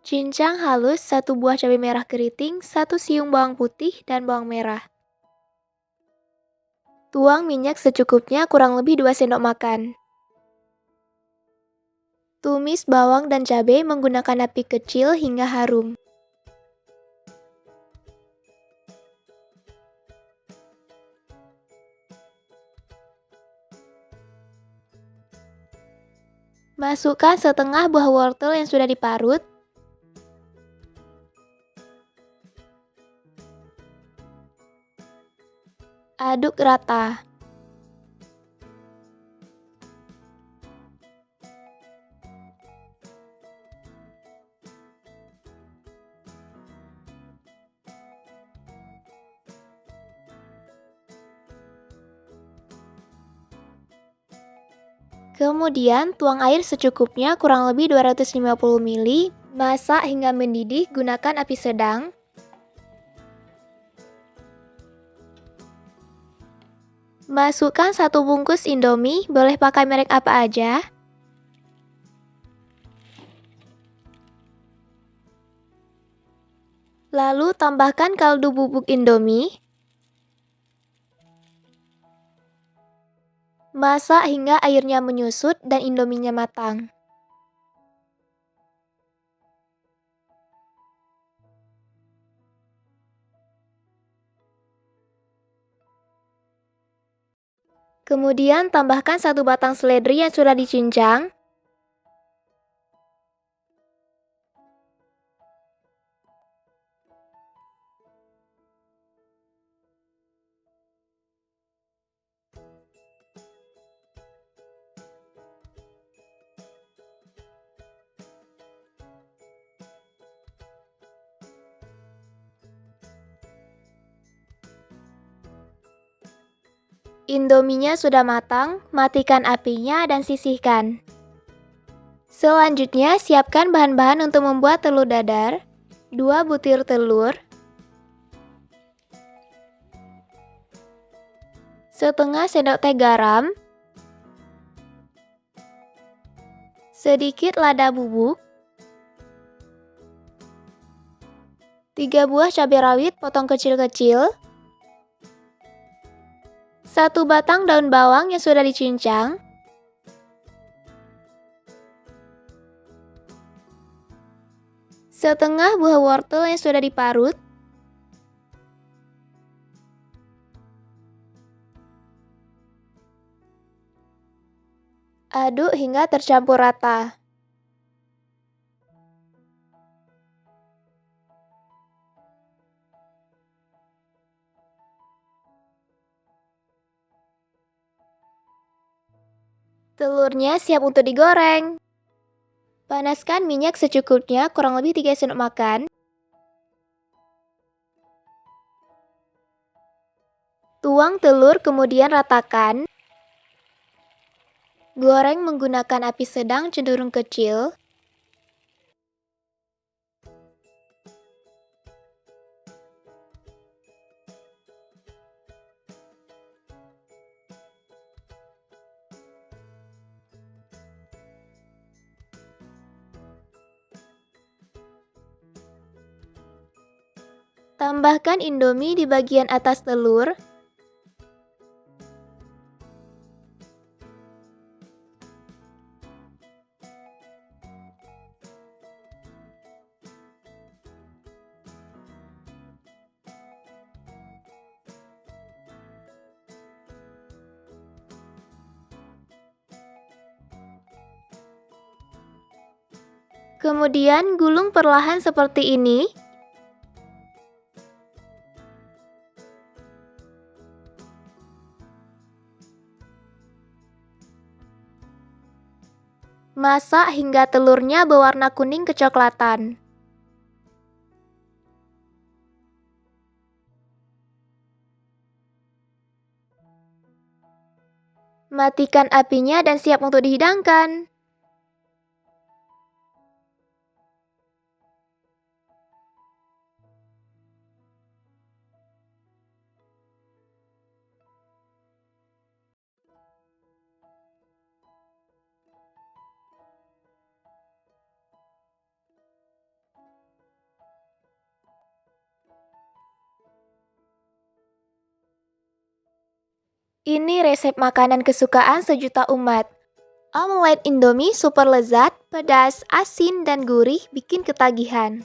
Cincang halus 1 buah cabai merah keriting, 1 siung bawang putih dan bawang merah. Tuang minyak secukupnya kurang lebih 2 sendok makan. Tumis bawang dan cabai menggunakan api kecil hingga harum. Masukkan setengah buah wortel yang sudah diparut. Aduk rata. Kemudian tuang air secukupnya kurang lebih 250 ml. Masak hingga mendidih, gunakan api sedang. Masukkan 1 bungkus Indomie, boleh pakai merek apa aja. Lalu tambahkan kaldu bubuk Indomie. Masak hingga airnya menyusut dan Indominya matang. Kemudian tambahkan 1 batang seledri yang sudah dicincang. Indominya sudah matang, matikan apinya dan sisihkan. Selanjutnya, siapkan bahan-bahan untuk membuat telur dadar. 2 butir telur, setengah sendok teh garam, sedikit lada bubuk, 3 buah cabai rawit potong kecil-kecil, 1 batang daun bawang yang sudah dicincang, setengah buah wortel yang sudah diparut, aduk hingga tercampur rata. Telurnya siap untuk digoreng. Panaskan minyak secukupnya, kurang lebih 3 sendok makan. Tuang telur kemudian ratakan. Goreng menggunakan api sedang cenderung kecil. Tambahkan Indomie di bagian atas telur. Kemudian gulung perlahan seperti ini. Masak hingga telurnya berwarna kuning kecoklatan. Matikan apinya dan siap untuk dihidangkan. Ini resep makanan kesukaan sejuta umat. Omelet Indomie super lezat, pedas, asin, dan gurih bikin ketagihan.